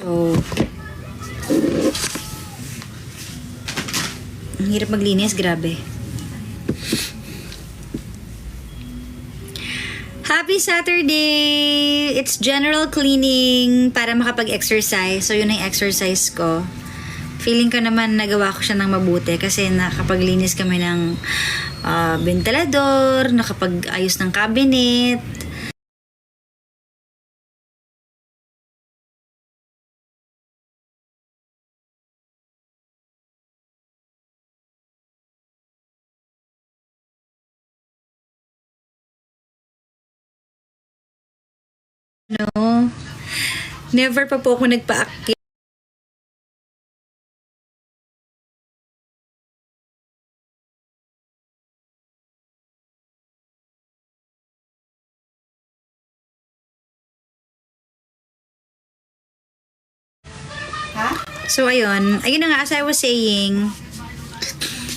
So, ang hirap maglinis, grabe. Happy Saturday! It's general cleaning para makapag-exercise. So, yun ang exercise ko. Feeling ko naman nagawa ko siya ng mabuti kasi nakapaglinis kami ng ventilador, nakapag-ayos ng cabinet. No, never pa po ako nagpa-active. So, ayun na nga, as I was saying,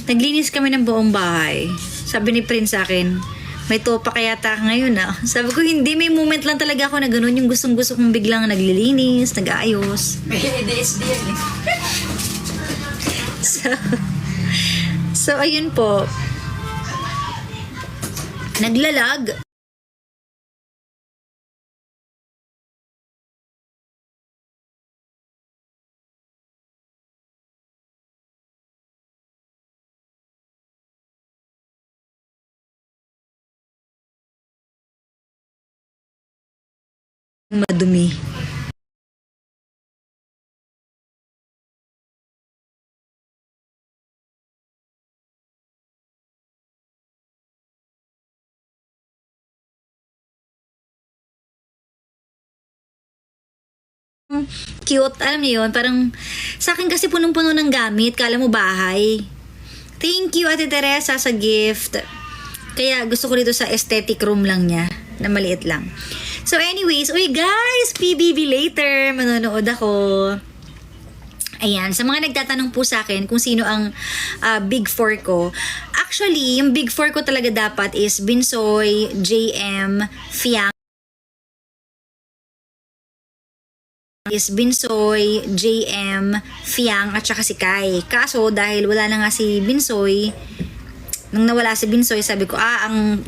naglinis kami ng buong bahay. Sabi ni Prince sa akin, may topa kaya ta ngayon ah. Sabi ko, hindi, may moment lang talaga ako na ganun, yung gustong-gusto kong biglang naglilinis, nag-aayos. May ADHD yan eh. So, ayun po. Naglalag. Madumi. Cute, alam niyo yun, parang sa akin kasi punong-puno ng gamit, kala mo bahay. Thank you Ate Teresa sa gift. Kaya gusto ko dito sa aesthetic room lang niya, na maliit lang. So anyways, uy guys, PBB later, manonood ako. Ayan, sa mga nagtatanong po sa akin kung sino ang Big Four ko. Actually, yung Big Four ko talaga dapat is Binsoy, JM, Fiang, at saka si Kai. Kaso, dahil wala na nga si Binsoy, nung nawala si Binsoy, sabi ko, ang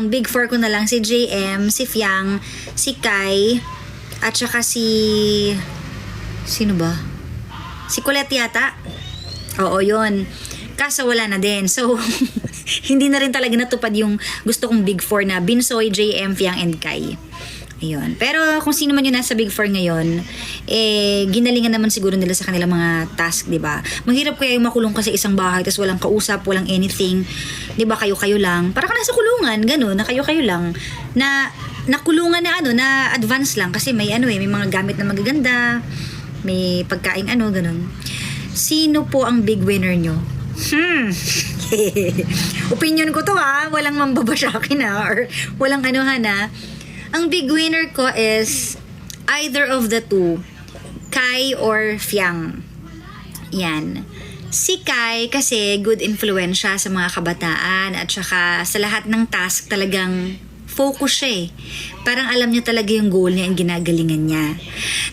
Big Four ko na lang si JM, si Fiang, si Kai, at saka sino ba? Si Colette yata. Oo, yun. Kaso wala na din. So, hindi na rin talaga natupad yung gusto kong Big Four na Binsoy, JM, Fiang, and Kai. Ayun. Pero kung sino man yung nasa Big Four ngayon, ginalingan naman siguro nila sa kanilang mga task, di ba? Mahirap kaya yung makulong ka sa isang bahay tapos walang kausap, walang anything. Di ba, kayo-kayo lang. Para ka nasa kulungan, gano'n, na kayo-kayo lang. Na nakulungan na na advance lang kasi may may mga gamit na magaganda, may pagkain gano'n. Sino po ang big winner nyo? Opinion ko to walang mambaba sa akin or walang Ang big winner ko is either of the two, Kai or Fiang. Yan. Si Kai kasi good influence siya sa mga kabataan at saka sa lahat ng task talagang focus siya Parang alam niya talaga yung goal niya, yung ginagalingan niya.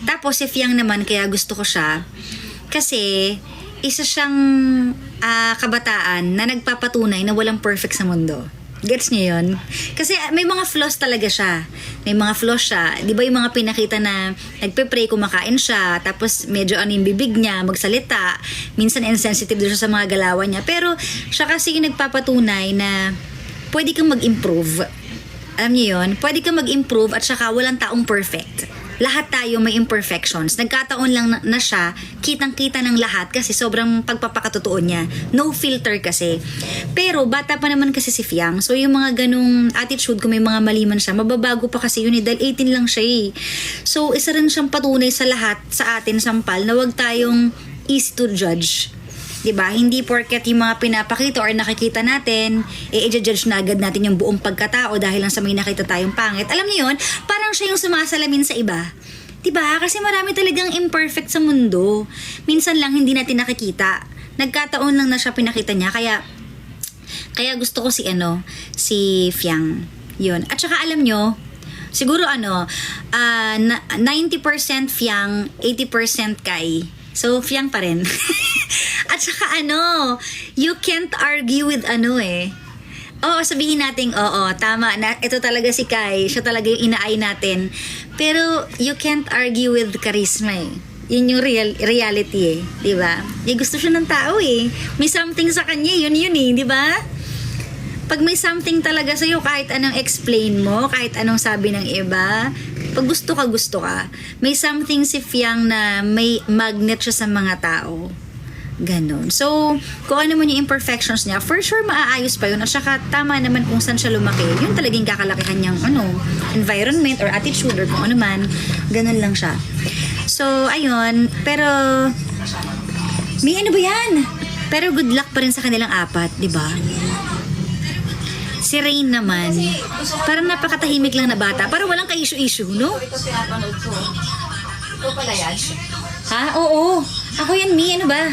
Tapos si Fiang naman, kaya gusto ko siya kasi isa siyang kabataan na nagpapatunay na walang perfect sa mundo. Gets niyo yun? Kasi may mga flaws talaga siya. May mga flaws siya. Di ba yung mga pinakita na nagpe-pray, kumakain siya, tapos medyo yung bibig niya, magsalita, minsan insensitive doon siya sa mga galawan niya. Pero siya kasi yung nagpapatunay na pwede kang mag-improve. Alam niyo yun? Pwede kang mag-improve at saka walang taong perfect. Lahat tayo may imperfections. Nagkataon lang na siya, kitang-kita ng lahat kasi sobrang pagpapakatotoo niya. No filter kasi. Pero bata pa naman kasi si Fiang. So yung mga ganung attitude, kung may mga mali man siya, mababago pa kasi yun dahil 18 lang siya So isa rin siyang patunay sa lahat, sa atin, sampal, na wag tayong easy to judge. 'Di ba? Hindi porket yung mga pinapakita or nakikita natin, i-judge na agad natin yung buong pagkatao dahil lang sa may nakita tayong pangit. Alam niyo 'yon, parang siya yung sumasalamin sa iba. 'Di ba? Kasi marami talagang imperfect sa mundo. Minsan lang hindi natin nakikita. Nagkataon lang na siya pinakita niya kaya gusto ko si Fiang. 'Yun. At saka alam niyo, Siguro 90% Fiang, 80% Kai. So, Fiang pa rin. At saka you can't argue with Oo, sabihin natin, oo, tama, na, ito talaga si Kai, siya talaga yung inaay natin. Pero, you can't argue with charisma eh. Yun yung reality eh, di ba? Gusto siya ng tao eh. May something sa kanya, yun eh, di ba? Pag may something talaga sa'yo, kahit anong explain mo, kahit anong sabi ng iba, pag gusto ka. May something si Fiang na may magnet siya sa mga tao. Ganon. So, kung ano man yung imperfections niya, for sure maaayos pa yun. At saka tama naman kung saan siya lumaki. Yun talagang kakalakihan niyang environment or attitude or kung ano man. Ganon lang siya. So, ayun. Pero, may ano ba yan? Pero good luck pa rin sa kanilang apat, di ba? Si Rain naman, parang napakatahimik lang na bata. Parang walang ka-issue-issue, no? Ito pinapanood ko. Ito pala yan. Ha? Oo. Ako yan, Mi. Ano ba?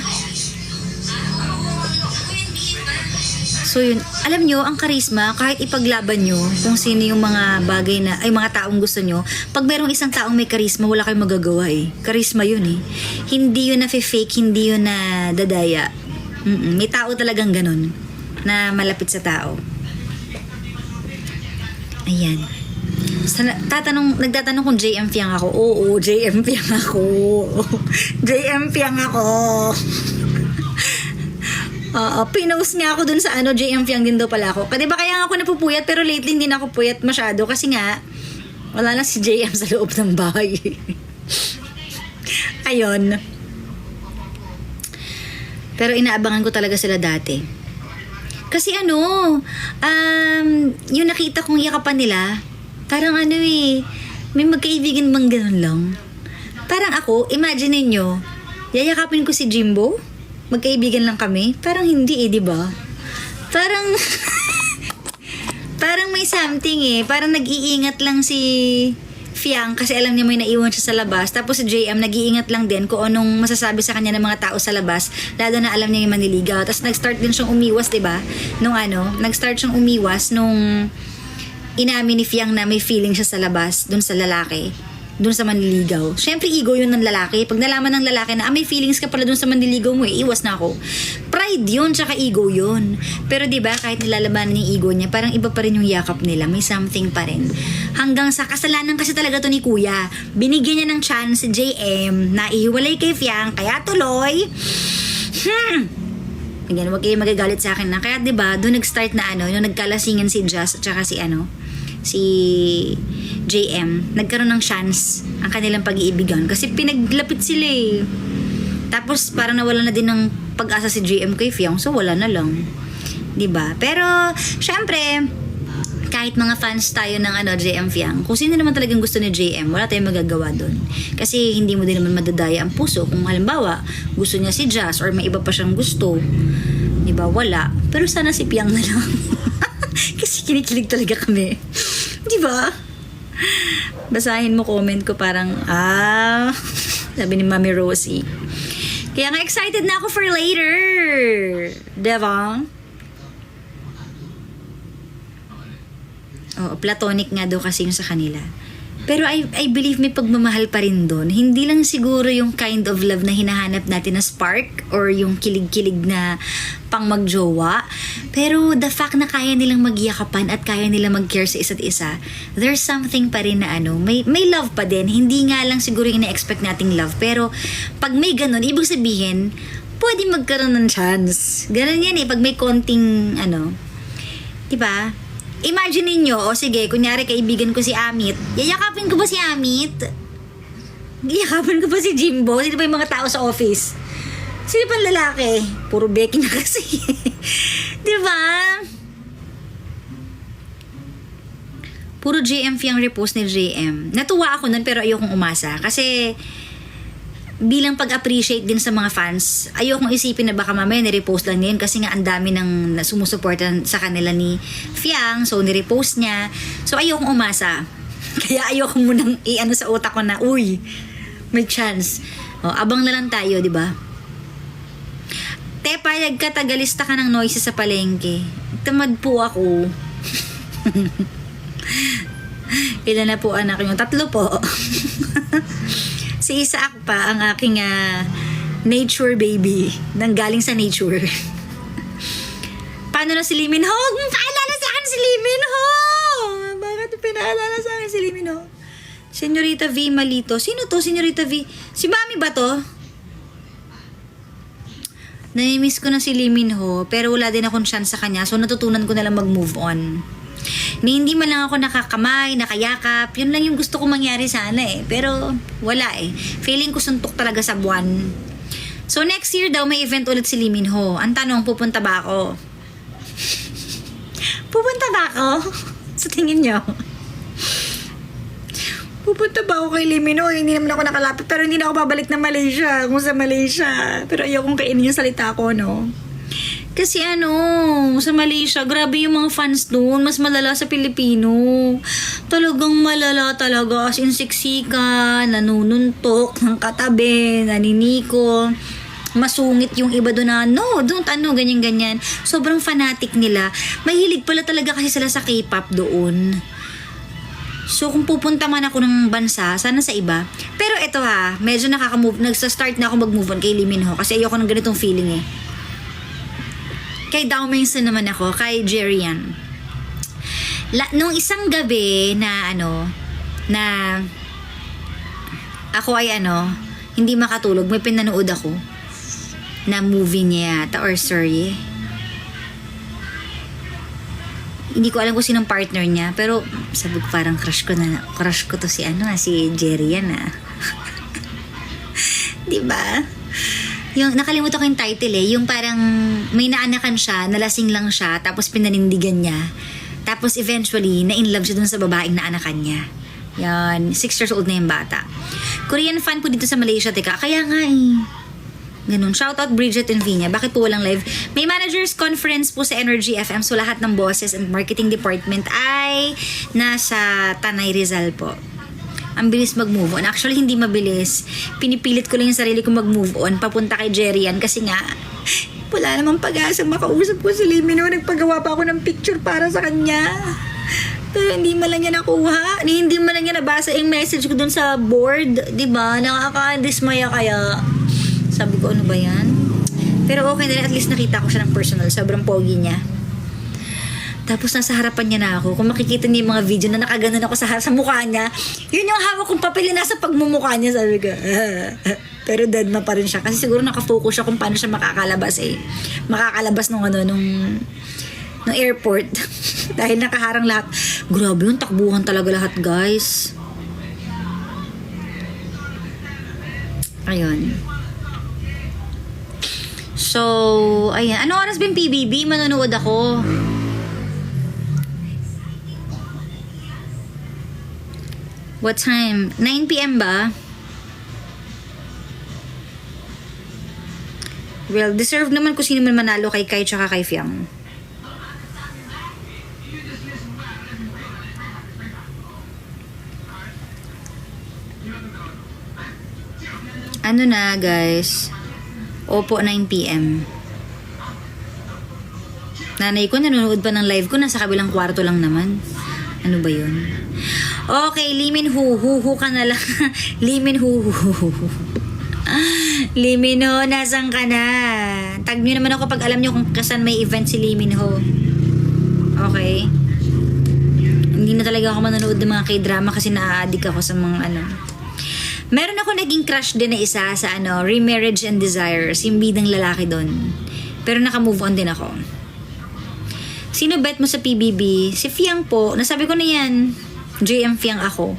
So yun, alam nyo, ang karisma, kahit ipaglaban nyo kung sino yung mga bagay na, ay mga taong gusto nyo, pag mayroong isang taong may karisma, wala kayong magagawa eh. Karisma yun eh. Hindi yun na fake, hindi yun na dadaya. May tao talagang ganun na malapit sa tao. Ayan. Nagtatanong kung JM Fiang ako. Oo, JM Fiang ako. JM Fiang ako. Pinost nga ako dun sa JM Fiang din daw pala ako. Diba kaya nga ako napupuyat, pero lately hindi na ako puyat masyado kasi nga, wala na si JM sa loob ng bahay. Ayun. Pero inaabangan ko talaga sila dati. Kasi yung nakita kong yakapan nila, parang may magkaibigan bang ganun lang? Parang ako, imagine niyo, yayakapin ko si Jimbo, magkaibigan lang kami, parang hindi di ba? Parang, parang may something parang nag-iingat lang si Fiang kasi alam niya may naiwan siya sa labas, tapos si JM nag-iingat lang din kung anong masasabi sa kanya ng mga tao sa labas, lalo na alam niya yung manliligaw. Tapos nag-start din siyang umiwas, di ba? Nag-start siyang umiwas nung inamin ni Fiang na may feeling siya sa labas, dun sa lalaki, dun sa manliligaw. Syempre, ego yun ng lalaki. Pag nalaman ng lalaki na, may feelings ka pala dun sa manliligaw mo, iwas na ako. Pride yun, tsaka ego yun. Pero diba, kahit nilalabanan yung ego niya, parang iba pa rin yung yakap nila. May something pa rin. Hanggang sa kasalanan kasi talaga to ni Kuya. Binigyan niya ng chance si JM na ihiwalay kay Fiang, kaya tuloy. Again, wag kayo magagalit sa akin na. Kaya diba, doon nag-start na nung nagkalasingan si Jazz at saka si JM, nagkaroon ng chance ang kanilang pag-iibigan kasi pinaglapit sila eh. Tapos parang nawala na din ng pag-asa si JM kay Fiang, so wala na lang, diba? Pero syempre, kahit mga fans tayo ng JM Fiang, kung sino naman talagang gusto ni JM, wala tayong magagawa doon. Kasi hindi mo din naman madadaya ang puso. Kung halimbawa, gusto niya si Jazz or may iba pa siyang gusto, diba? Wala. Pero sana si Fiang na lang. Kasi kinikilig talaga kami. Diba? Basahin mo comment ko parang, sabi ni Mami Rosie. Kaya nga excited na ako for later. Diba? Platonic nga daw kasi yung sa kanila. Pero I believe may pagmamahal pa rin doon. Hindi lang siguro yung kind of love na hinahanap natin na spark or yung kilig-kilig na pang magjowa. Pero the fact na kaya nilang magyakapan at kaya nilang mag-care sa isa't isa, there's something pa rin na may love pa din. Hindi nga lang siguro yung ina-expect nating love. Pero pag may ganun, ibig sabihin, pwede magkaroon ng chance. Ganun yan pag may konting diba? Imagine niyo, sige, kunyari kaibigan ko si Amit. Yayakapin ko ba si Amit? Yayakapin ko ba si Jimbo? Sino ba yung mga tao sa office? Sino pa lalaki? Puro Becky na kasi. Diba? Puro JM Fiang repost ni JM. Natuwa ako nun pero ayokong umasa. Kasi bilang pag-appreciate din sa mga fans, ayokong isipin na baka mamaya nirepost lang niya kasi nga ang dami ng sumusuporta sa kanila ni Fiang, so nirepost niya. So ayokong umasa. Kaya ayokong munang sa utak ko na, uy, may chance. Abang na lang tayo, di ba? Te, payag ka, tagalista ka ng noise sa palengke. Tamad po ako. Ilan na po anak nyo? 3 po. Si Isaac pa, ang aking nature baby. Nanggaling sa nature. Paano na si Lee Min Ho? Paalala sa akin si Lee Min Ho! Bakit pinaalala sa akin si Lee Min Ho? Senyorita V Malito. Sino to, Senyorita V? Si Mami ba to? Namimiss ko na si Lee Min Ho, pero wala din akong chance sa kanya, so natutunan ko na lang mag-move on. Hindi man lang ako nakakamay, nakayakap, yun lang yung gusto ko mangyari sana eh. Pero wala eh. Feeling ko suntok talaga sa buwan. So next year daw may event ulit si Lee Min Ho. Ang tanong, pupunta ba ako? Pupunta ba ako? Sa tingin nyo? Pupunta ba ako kay Lee Min Ho? Hindi naman ako nakalapit. Pero hindi na ako babalik na Malaysia. Kung sa Malaysia. Pero ayokong kainin yung salita ko, no? Kasi sa Malaysia, grabe yung mga fans doon. Mas malala sa Pilipino. Talagang malala talaga. As in, siksika, nanununtok, ng katabi, naniniko. Masungit yung iba doon na, no, don't ganyan-ganyan. Sobrang fanatic nila. Mahilig pala talaga kasi sila sa K-pop doon. So, kung pupunta man ako ng bansa, sana sa iba. Pero ito medyo nagsa-start na ako mag-move on kay Lee Min Ho kasi ayoko ng ganitong feeling eh. Kay Dao Mingson naman ako, kay Jerry yan. Nung isang gabi na ako ay hindi makatulog, may pinanood ako na movie niya yata or story. Hindi ko alam kung sinong partner niya, pero sabi ko parang crush ko to si Jerry yan Diba? Yung nakalimutan ko yung title yung parang may naanakan siya, nalasing lang siya, tapos pinanindigan niya. Tapos eventually, na-in-love siya dun sa babaeng naanakan niya. Yan, 6 years old na yung bata. Korean fan po dito sa Malaysia, teka. Kaya nga ganun. Shoutout Bridget and Vina. Bakit po walang live? May managers conference po sa Energy FM. So lahat ng bosses and marketing department ay nasa Tanay Rizal po. Ang bilis mag-move on. Actually, hindi mabilis. Pinipilit ko lang yung sarili ko mag-move on. Papunta kay Jerry yan. Kasi nga, wala namang pag-asa makausap ko si Lee Min Ho. Nagpagawa pa ako ng picture para sa kanya. Pero hindi man lang niya nakuha. Hindi man lang niya nabasa yung message ko dun sa board. Diba? Nakaka-dismaya kaya. Sabi ko, ano ba yan? Pero okay na rin, at least nakita ko siya ng personal. Sobrang pogi niya. Tapos nasa harapan niya na ako. Kung makikita niya yung mga video na nakaganon ako sa mukha niya, yun yung hawak kong papel na nasa pagmumukha niya. Sabi ko, pero dead ma pa rin siya. Kasi siguro nakafocus siya kung paano siya makakalabas Makakalabas nung airport. Dahil nakaharang lahat. Grabe yun, takbuhan talaga lahat, guys. Ayun. So, ayan. Anong oras ba yung PBB? Manonood ako. What time? 9 p.m. ba? Well, deserve naman kung sino man manalo kay Kai tsaka kay Fiang. Ano na, guys? Opo, 9 p.m. Nanay ko, nanonood pa ng live ko. Nasa kabilang kwarto lang naman. Ano ba yun? Okay, Lee Min Ho. Hu ka na lang. Lee Min Ho. Lee Min Ho, nasan ka na? Tag nyo naman ako pag alam nyo kung kasan may event si Lee Min Ho. Okay? Hindi na talaga ako manonood ng mga K-drama kasi na-addict ako sa mga Meron ako naging crush din na isa sa Remarriage and Desires, yung bidang lalaki doon. Pero naka-move on din ako. Sino bet mo sa PBB? Si Fiang po. Nasabi ko na yan. JM Fiang ako.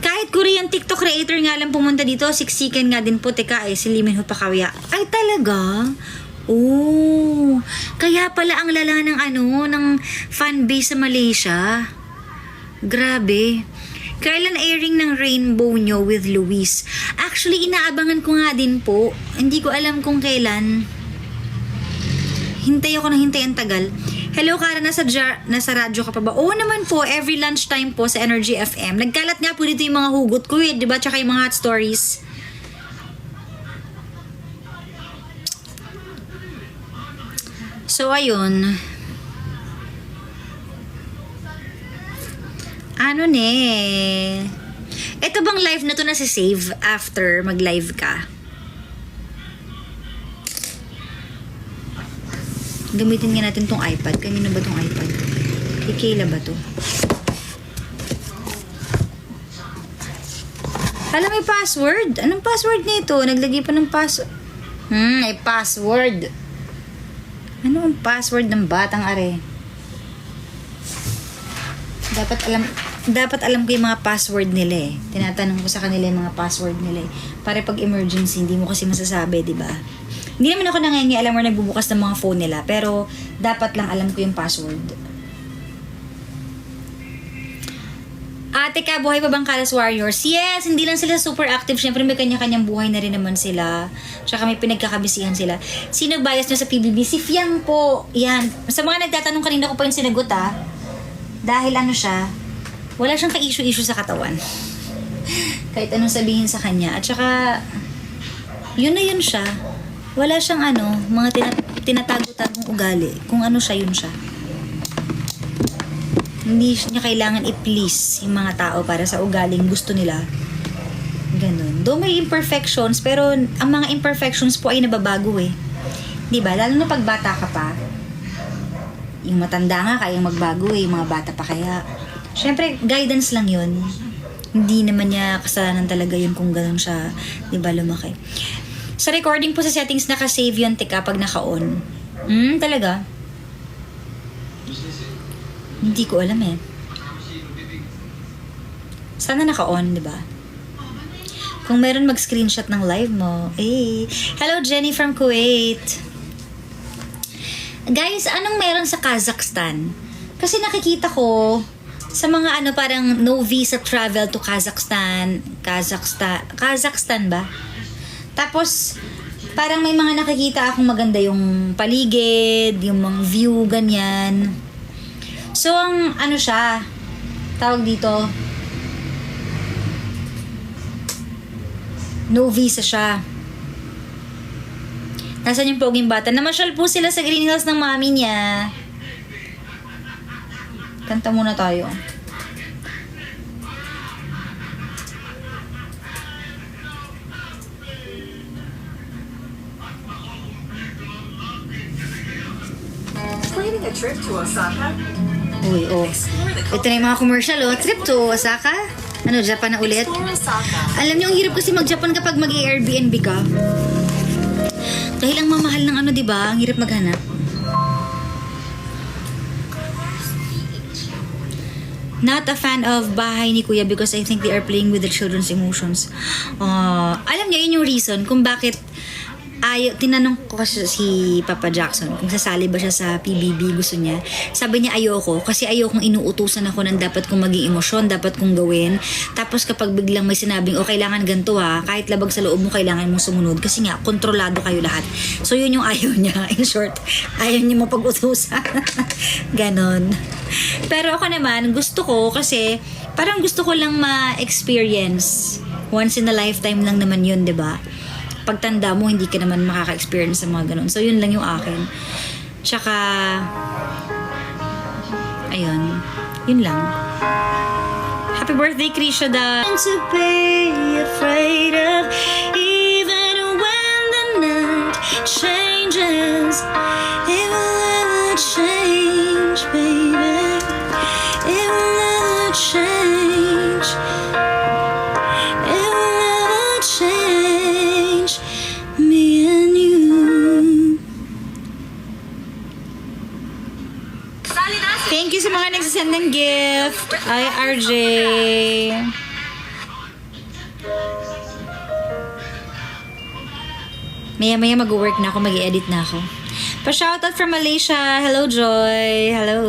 Kahit Korean TikTok creator nga lang pumunta dito, siksikan nga din po. Teka si Lee Min Ho pakawya. Ay talaga? Oh. Kaya pala ang lala ng fanbase sa Malaysia. Grabe. Kailan airing ng Rainbow nyo with Luis? Actually, inaabangan ko nga din po. Hindi ko alam kung kailan. Hintay ako ng hintay ang tagal. Hello, Kara, nasa radyo ka pa ba? Oo naman po, every lunchtime po sa Energy FM. Nagkalat nga po dito yung mga hugot ko diba? Tsaka yung mga hot stories. So, ayun. Ano ne? Ito bang live na to na save after mag-live ka? Gamitin nga natin tong iPad. Kanino ba tong iPad? Kay Kayla ba to? Alam, may password. Anong password nito? Naglagay pa ng password. May password. Ano ang password ng batang are? Dapat alam ko yung mga password nila eh. Tinatanong ko sa kanila yung mga password nila eh. Para pag emergency, hindi mo kasi masasabi, di ba? Hindi naman ako nangangialam or nagbubukas ng mga phone nila, pero dapat lang alam ko yung password. Ate ka, buhay pa bang Kalas Warriors? Yes, hindi lang sila super active. Siyempre may kanya-kanyang buhay na rin naman sila. Tsaka may pinagkakabisihan sila. Sino bias nyo sa PBB? Si Fiang po. Yan. Sa mga nagtatanong kanina ko pa yung sinagot dahil ano siya, wala siyang ka-issue-issue sa katawan. Kahit anong sabihin sa kanya. At saka, yun na yun siya. Wala siyang mga tinatago-tagong ugali. Kung ano siya, yun siya. Hindi niya kailangan i-please yung mga tao para sa ugaling gusto nila. Ganun. Though may imperfections, pero ang mga imperfections po ay nababago eh. Diba? Lalo na pag bata ka pa. Yung matanda nga kayang magbago eh. Yung mga bata pa kaya. Siyempre, guidance lang yun. Hindi naman niya kasalanan talaga yun kung ganun siya, diba, lumaki. Sa recording po sa settings, naka-save yun, tika, pag naka-on. Talaga? Hindi ko alam eh. Sana naka-on, diba? Kung meron mag-screenshot ng live mo. Eh. Hello, Jenny from Kuwait. Guys, anong meron sa Kazakhstan? Kasi nakikita ko sa mga parang no visa travel to Kazakhstan. Kazakhstan ba? Tapos, parang may mga nakikita akong maganda yung paligid, yung mga view, ganyan. So, ang siya, tawag dito, no visa siya. Nasaan yung poging bata? Namasyal po sila sa Green Hills ng mami niya. Kanta muna tayo. Planning a trip to Osaka? Uy, oh. Ito na yung mga commercial, oh. Trip to Osaka? Japan na ulit? Explore Osaka. Alam niyo, ang hirap kasi mag-Japan kapag mag-Airbnb ka. Dahil ang mamahal ng diba? Ang hirap maghanap. Not a fan of bahay ni Kuya because I think they are playing with the children's emotions. Alam niyo, yun yung reason kung bakit tinanong ko kasi si Papa Jackson kung sasali ba siya sa PBB, gusto niya. Sabi niya ayoko kasi ayokong inuutusan ako ng dapat kong maging emosyon, dapat kong gawin. Tapos kapag biglang may sinabing kailangan ganito kahit labag sa loob mo kailangan mong sumunod kasi nga kontrolado kayo lahat. So yun yung ayaw niya. In short, ayaw niya mapag-utusan. Ganon. Pero ako naman gusto ko kasi parang gusto ko lang ma-experience. Once in a lifetime lang naman yun, 'di ba? Pagtanda mo, hindi ka naman makaka-experience sa mga ganun. So, yun lang yung akin. Tsaka, ayun. Yun lang. Happy birthday, Krisha da. To be afraid of even when the night changes. It will never change, baby. It will never change. It will never change. Me and you. Thank you sa mga nagsasend ng gift. Ay, RJ. Maya-maya mag-work na ako, mag-i-edit na ako. Pa-shoutout from Malaysia. Hello, Joy. Hello.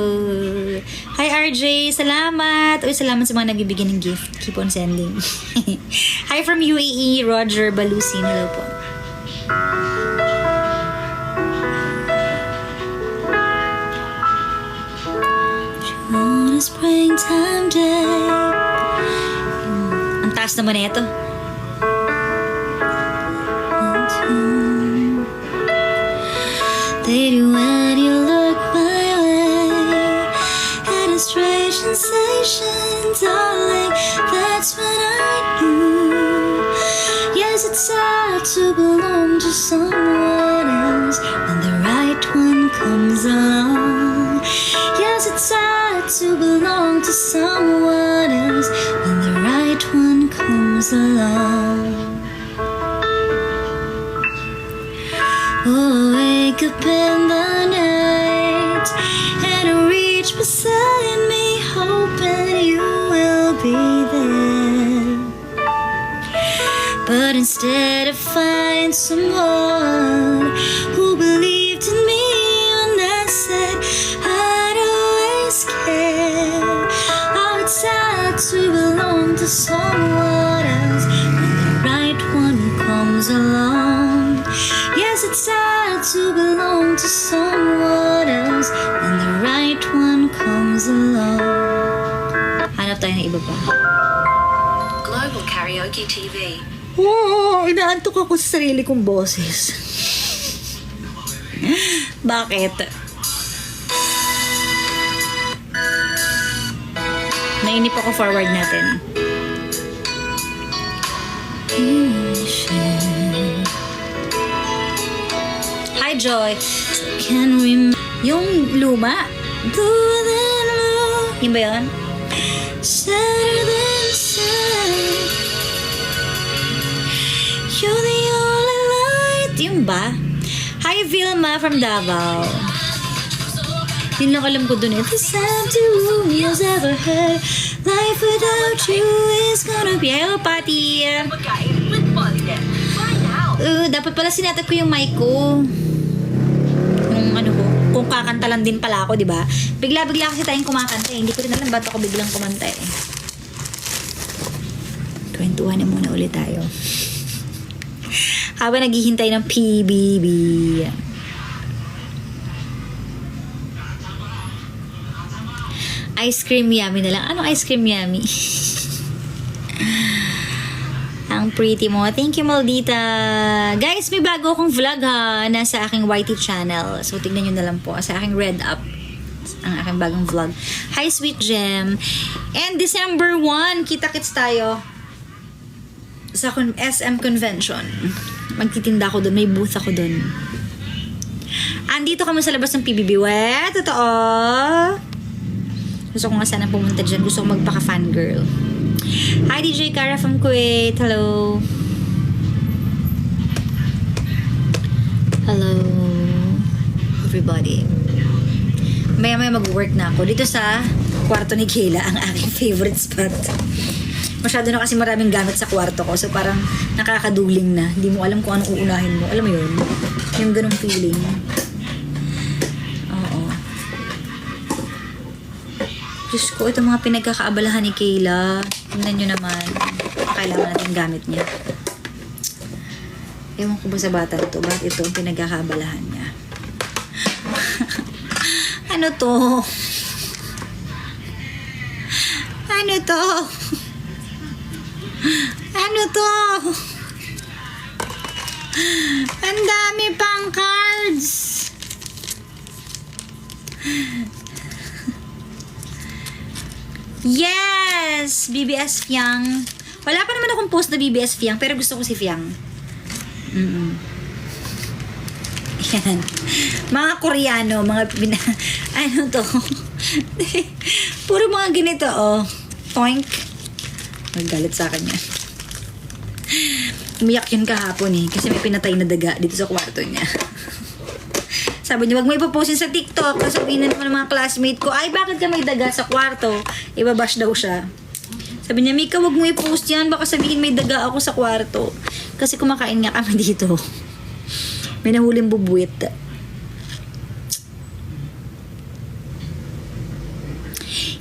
Hi, RJ. Salamat. Uy, salamat sa mga nagbibigay ng gift. Keep on sending. Hi from UAE, Roger Balusin. Hello po. On a springtime day. Ang taas naman na ito. Lady, when you look my way, had a strange sensation darling, that's when I knew. Yes, it's sad to belong to someone else when the right one comes along. Yes, it's sad to belong to someone else when the right one comes along. Oh, wake up in the night and reach beside me, hoping you will be there. But instead I find someone who believed in me when I said I'd always care. Oh, it's sad to belong to someone else when the right one comes along. Yes, it's sad to belong to someone else when the right one comes along. Hanap tayo ng iba pa. Global Karaoke TV. Oo, inaantok ako sa sarili kong boses. Bakit? Nainip ako, forward natin. Hi, Joy. Can we... Yung luma. Bluer than blue. Yun ba yun? Sadder than sun. You're the only light. Yun ba? Hi, Vilma from Davao. Yun lang alam ko dun eh. The sound to who's ever heard. Life without you is gonna be... Hello, Patty. Pagkain with Polydent. Buy now. Dapat pala sinetap ko yung mic ko. Yung ano ko. Kung kakanta lang din pala ako, di ba? Bigla-bigla kasi tayong kumakanta eh. Hindi ko rin alam ba't ako biglang kumanta eh. Kwentuhan na muna ulit tayo. Habang naghihintay ng PBB. Ice cream yummy na lang. Anong ice cream yummy? Ang pretty mo. Thank you, Maldita. Guys, may bago akong vlog ha. Nasa aking YT channel. So, tignan nyo na lang po. Sa aking Red Up. Ang aking bagong vlog. Hi, Sweet Gem. And December 1, kita-kits tayo. Sa SM Convention. Magtitinda ako doon. May booth ako doon. Andito kami sa labas ng PBB. Totoo. Gusto ko nga sana pumunta dyan. Gusto ko magpaka-fangirl. Hi, DJ Cara from Kuwait. Hello. Hello, everybody. Maya-maya mag-work na ako. Dito sa kwarto ni Kayla, ang aking favorite spot. Masyado na kasi maraming gamit sa kwarto ko. So parang nakakaduling na. Hindi mo alam kung anong uunahin mo. Alam mo yun? Yung ganong feeling. Oo. Diyos ko, ito mga pinagkakaabalahan ni Kayla. Tingnan nyo naman. Kailangan natin gamit niya. Ewan ko ba sa bata ito? Bakit ito ang pinagkakaabalahan niya? Ano to? Ano to? Ano to? Ang dami pang cards. Yes! BBS Fiang. Wala pa naman akong post na BBS Fiang, pero gusto ko si Fiang. Yan. Mga Koreano, mga ano to? Puro mga ganito, oh. Toink. Naggalit sa akin yan. Umiyak yun kahapon eh, kasi may pinatay na daga dito sa kwarto niya. Sabi niya, wag mo ipapostin sa TikTok. Sabihin na naman ng mga classmate ko, ay, bakit ka may daga sa kwarto? Ibabash daw siya. Sabi niya, Mika, wag mo i-post yan. Baka sabihin may daga ako sa kwarto. Kasi kumakain nga kami dito. May nahuling bubuwit.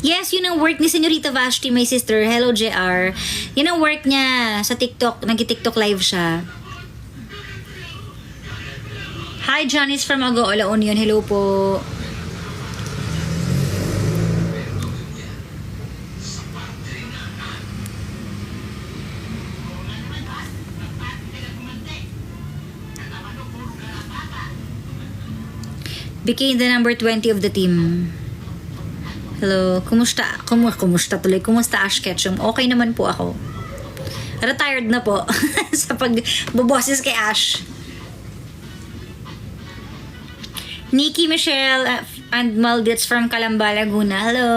Yes, yun ang work ni Señorita Vashti, my sister. Hello, JR. Yun ang work niya sa TikTok. Nag-TikTok live siya. Hi, Janice from Agoola Union. Hello po. Became the number 20 of the team. Hello, kumusta tuloy? Kumusta Ash Ketchum? Okay naman po ako. Retired na po sa pagboboses kay Ash. Nikki Michelle and Maldits from Calamba, Laguna. Hello.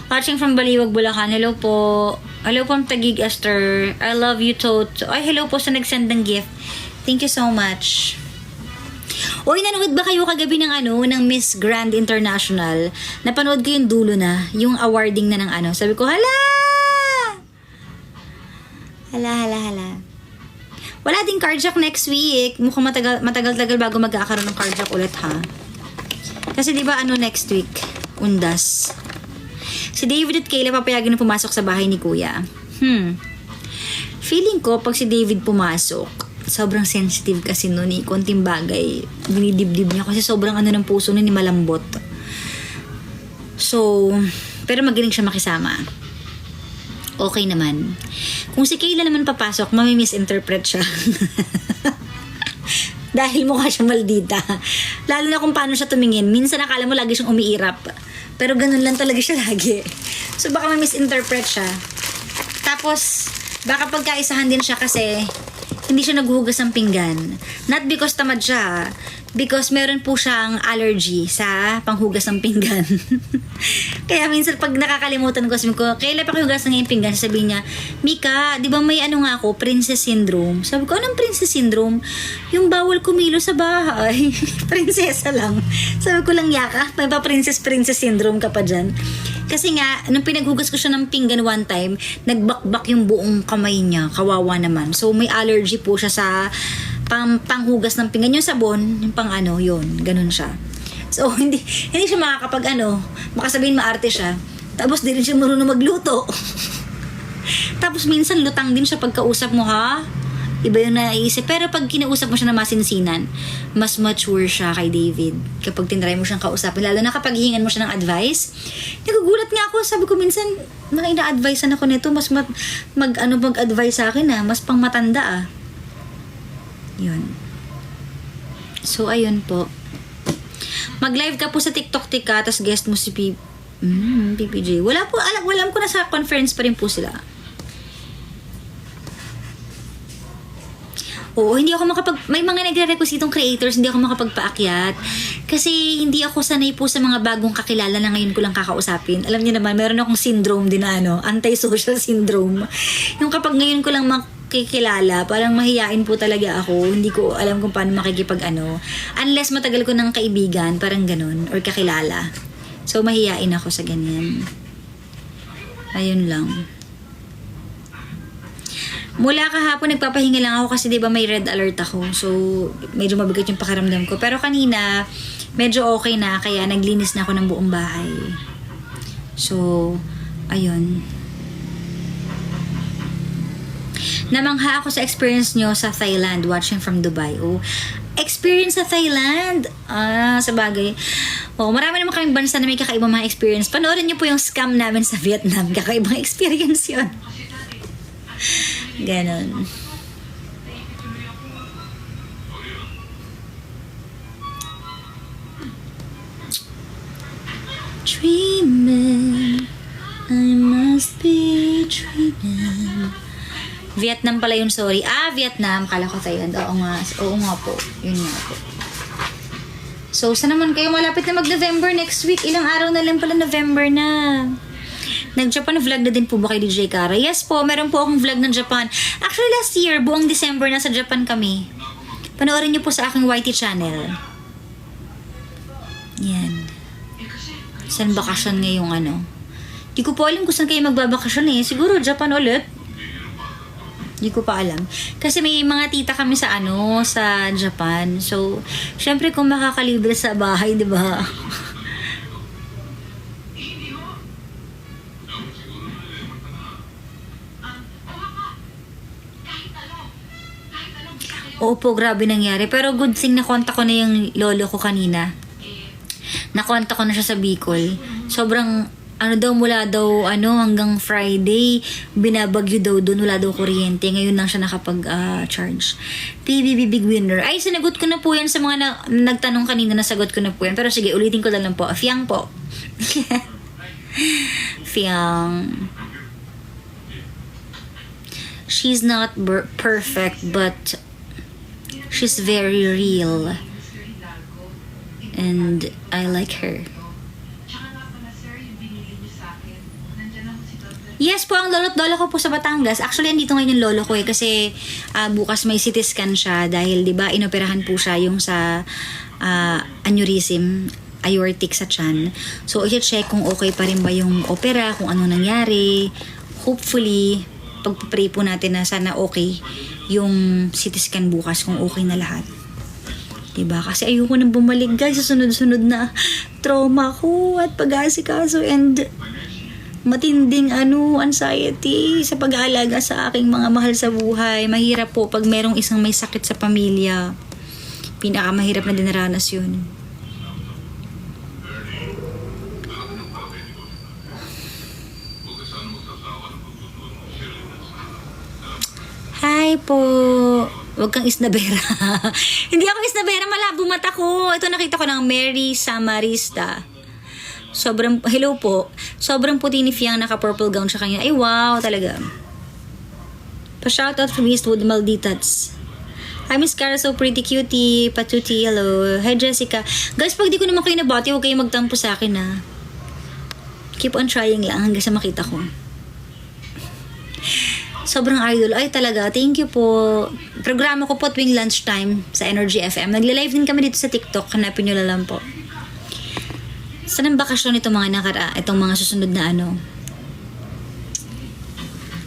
Watching from Baliwag, Bulacan. Hello po. Hello po, Tagig Esther. I love you, Tot. Ay, hello po sa nagsend ng gift. Thank you so much. Uy, nanood ba kayo kagabi ng Miss Grand International? Napanood ko yung dulo na, yung awarding na ng Sabi ko, hala! Wala ding carjack next week. Mukhang matagal-tagal bago magkakaroon ng carjack ulit, ha? Kasi di ba next week? Undas. Si David at Kayla papayagan na pumasok sa bahay ni Kuya. Feeling ko, pag si David pumasok, sobrang sensitive kasi nun eh. Konting bagay, dinidibdib niya kasi sobrang ng puso nun ni malambot. So, pero magaling siya makisama. Okay naman. Kung si Kayla naman papasok, mami-misinterpret siya. Dahil mukha siya maldita. Lalo na kung paano siya tumingin. Minsan akala mo lagi siyang umiirap. Pero ganun lang talaga siya lagi. So baka mami-misinterpret siya. Tapos, baka pagkaisahan din siya kasi hindi siya naghuhugas ng pinggan. Not because tamad siya, because meron po siyang allergy sa panghugas ng pinggan. Kaya minsan pag nakakalimutan ko, sabi ko, kailan pa hugas na yung pinggan? Sabi niya, Mika, di ba may nga ako, princess syndrome? Sabi ko, anong princess syndrome? Yung bawal kumilo sa bahay. Prinsesa lang. Sabi ko lang, yaka, may pa princess syndrome ka pa dyan. Kasi nga, nung pinaghugas ko siya ng pinggan one time, nagbakbak yung buong kamay niya. Kawawa naman. So, may allergy po siya sa panghugas ng pinggan. Yung sabon, yung yun. Ganun siya. So, hindi siya makakapag makasabihin maarte siya. Tapos, di rin siya marunong magluto. Tapos, minsan, lutang din siya pagkausap mo, ha? Iba yung naiisip. Pero pag kinausap mo siya na masinsinan, mas mature siya kay David. Kapag tinry mo siyang kausapin. Lalo na kapag hihingan mo siya ng advice. Nagugulat nga ako. Sabi ko minsan, ina-advisean ako nito. Mas mag-advise sa akin, mas pang matanda, Yun. So, ayun po. Mag-live ka po sa TikTok, Tika. Tapos guest mo si PPJ. Wala po. Alam ko na sa conference pa rin po sila. Oo, hindi ako may mga nagre-requisitong creators, hindi ako makapagpaakyat. Kasi hindi ako sanay po sa mga bagong kakilala na ngayon ko lang kakausapin. Alam niyo naman, meron akong syndrome din anti-social syndrome. Yung kapag ngayon ko lang makikilala, parang mahiyain po talaga ako. Hindi ko alam kung paano makikipag Unless matagal ko ng kaibigan, parang ganun, or kakilala. So, mahiyain ako sa ganyan. Ayun lang. Mula kahapon, nagpapahinga lang ako kasi diba may red alert ako. So, medyo mabigat yung pakiramdam ko. Pero kanina, medyo okay na. Kaya naglinis na ako ng buong bahay. So, ayun. Namangha ako sa experience nyo sa Thailand, watching from Dubai. Oh, experience sa Thailand? Sa bagay. Oh, marami naman kaming bansa na may kakaibang mga experience. Panoorin nyo po yung scam namin sa Vietnam. Kakaibang experience yun. Ganon. Dreaming, I must be dreaming. Vietnam pala yun, sorry. Vietnam. Kala ko Thailand. Oo nga po. Yun nga po. So, saan naman kayo? Malapit na mag-November next week. Ilang araw na lang pala November na. Nag-Japan vlog na din po ba kay DJ Kara? Yes po, meron po akong vlog ng Japan. Actually, last year, buong December, nasa Japan kami. Panoorin niyo po sa aking YT channel. Yan. Saan bakasyon ngayong Di ko po alam kung saan kayo magbabakasyon Siguro Japan ulit. Di ko pa alam. Kasi may mga tita kami sa sa Japan. So, syempre kung makakalibre sa bahay, di ba? Opo, grabe nangyari. Pero good thing nakontak ko na yung lolo ko kanina. Nakontak ko na siya sa Bicol. Sobrang, mula daw, hanggang Friday, binabagyo daw doon, wala daw kuryente. Ngayon lang siya nakapag-charge. PBB Big Winner. Ay, sinagot ko na po yan sa mga nagtanong kanina, nasagot ko na po yan. Pero sige, ulitin ko lang po. Fiang po. Fiang. She's not perfect, but she's very real. And I like her. Yes po, ang lolo't lolo ko po sa Batangas. Actually, andito ngayon yung lolo ko kasi bukas may CT scan siya dahil 'di ba inoperahan po siya yung sa aneurysm, aortic sa tiyan. So, i-check kung okay pa rin ba yung opera, kung ano nangyari. Hopefully, pagpapray po natin na sana okay yung CT scan bukas kung okay na lahat. Diba? Kasi ayoko nang bumalik guys sa sunod-sunod na trauma ko at pag-aasikaso and matinding anxiety sa pag-aalaga sa aking mga mahal sa buhay. Mahirap po pag merong isang may sakit sa pamilya. Pinakamahirap na dinaranas yun. Hi po. Huwag kang isnabera. Hindi ako isnabera, malabo mata ko. Ito nakita ko ng Mary Samarista. Hello po. Sobrang puti ni Fiang, naka-purple gown siya kanya. Ay, wow, talaga. Pa-shoutout from Eastwood, Malditats. Hi, Miss Cara, so pretty cutie. Patuti, hello. Hi, Jessica. Guys, pag di ko naman kayo nabati, huwag kayong magtampo sa akin, ha. Keep on trying lang hanggang sa makita ko. Sobrang idol. Ay, talaga. Thank you po. Programa ko po tuwing lunchtime sa Energy FM. Nagle-live din kami dito sa TikTok. Hanapin nyo lang po. Saan ang bakasyon itong mga susunod na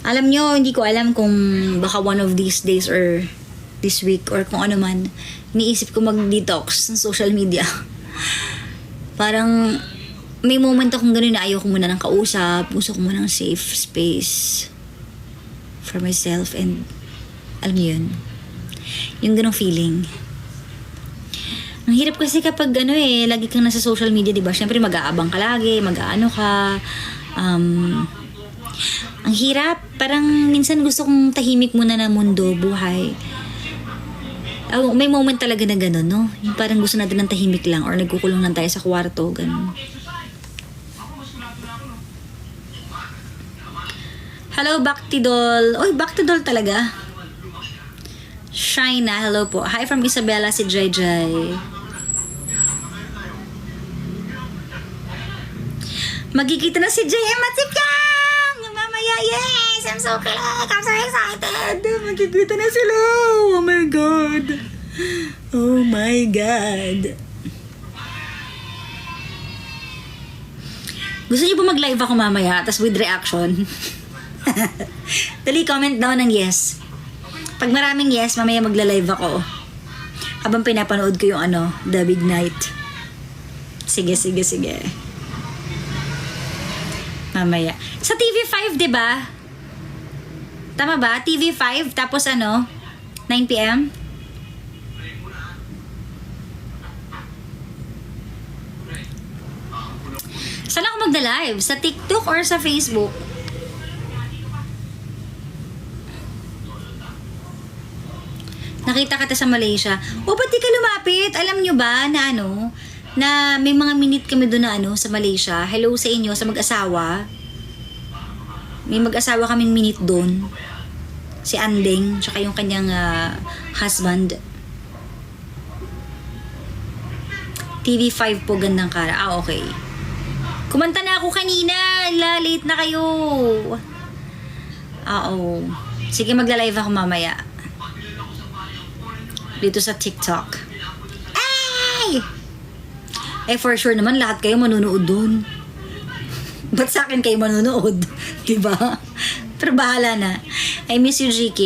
Alam nyo, hindi ko alam kung baka one of these days or this week or kung ano man, iniisip ko mag-detox ng social media. Parang may moment akong gano'n na ayoko muna ng kausap, gusto ko muna ng safe space for myself and alam niyo yun, yung ganong feeling. Ang hirap kasi kapag lagi kang nasa social media, diba? Siyempre mag-aabang ka lagi, mag-aano ka. Ang hirap. Parang minsan gusto kong tahimik muna na mundo, buhay. May moment talaga na gano'n, no? Yung parang gusto natin ng tahimik lang or nagkukulong lang tayo sa kwarto, gano'n. Hello, Baktidol. Oy, Baktidol talaga. Shina, hello po. Hi from Isabela, si Jai Jai. Magkikita na si JM at si Piang! Mamaya, yes! I'm so click! I'm so excited! Magkikita na sila! Oh my God! Oh my God! Gusto niyo po mag-live ako mamaya, tas with reaction? Dali, comment down ng yes. Pag maraming yes, mamaya magla-live ako. Habang pinapanood ko yung The Big Night. Sige. Mamaya. Sa TV5, diba? Tama ba? TV5, tapos 9 p.m.? Saan ako magda-live? Sa TikTok or sa Facebook? Nakita kita sa Malaysia. O, ba't di ka lumapit? Alam nyo ba na na may mga minute kami doon na sa Malaysia. Hello sa inyo, sa mag-asawa. May mag-asawa kaming minute doon. Si Andeng, tsaka yung kanyang husband. TV5 po, gandang kara. Okay. Kumanta na ako kanina. Late na kayo. Sige, magla-live ako mamaya. Dito sa TikTok. Ay! For sure naman, lahat kayo manunood doon. Ba't sa akin kayo manunood? Diba? Pero bahala na. I miss you, GK.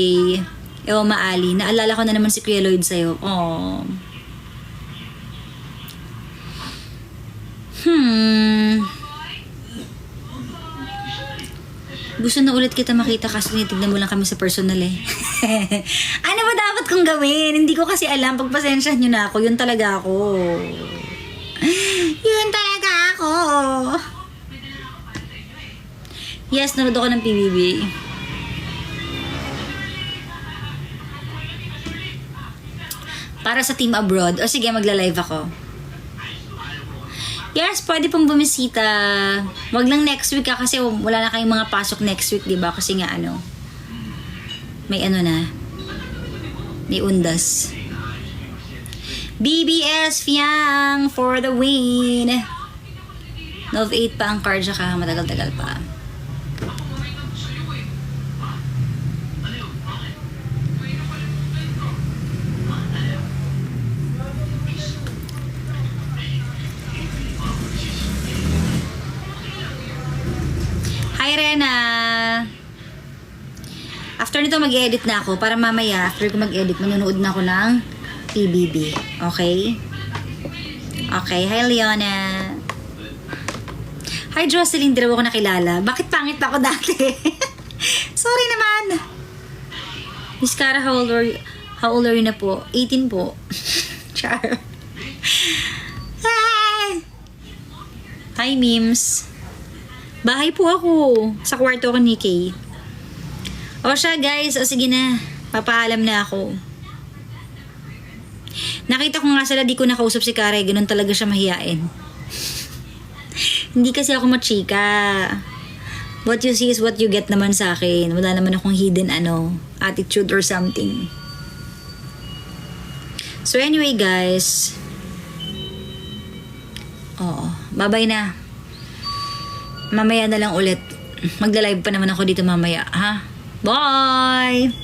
Ewa Maali. Naalala ko na naman si Kuya Lloyd sa'yo. Aww. Gusto na ulit kita makita kasi tinitignan mo lang kami sa personal Ano ba dapat kong gawin? Hindi ko kasi alam. Pagpasensyahan nyo na ako. Yun talaga ako. Yes, nanood ako ng PBB. Para sa team abroad. O sige, magla-live ako. Yes, pwede pong bumisita. Wag lang next week kasi wala na kayong mga pasok next week, di ba? Kasi nga may may undas. BBS Fiang for the win. Nov 8 pa ang card, saka matagal-tagal pa. Hi, Rena! After nito, mag-edit na ako para mamaya, after ko mag-edit, manonood na ako ng PBB. Okay? Okay. Hi, Leona! Hi, Jocelyn. Di raw ako nakilala. Bakit pangit ako dati? Sorry naman! Miss Cara, how old are you na po? 18 po. Char. Hi, memes. Bahay po ako. Sa kwarto ko ni Kay. O siya, guys. O sige na. Papaalam na ako. Nakita ko nga sila, di ko nakausap si Kare. Ganun talaga siya mahiyain. Hindi kasi ako machika. What you see is what you get naman sa akin. Wala naman akong hidden attitude or something. So anyway, guys. Bye-bye na. Mamaya na lang ulit. Magla-live pa naman ako dito mamaya, ha? Bye!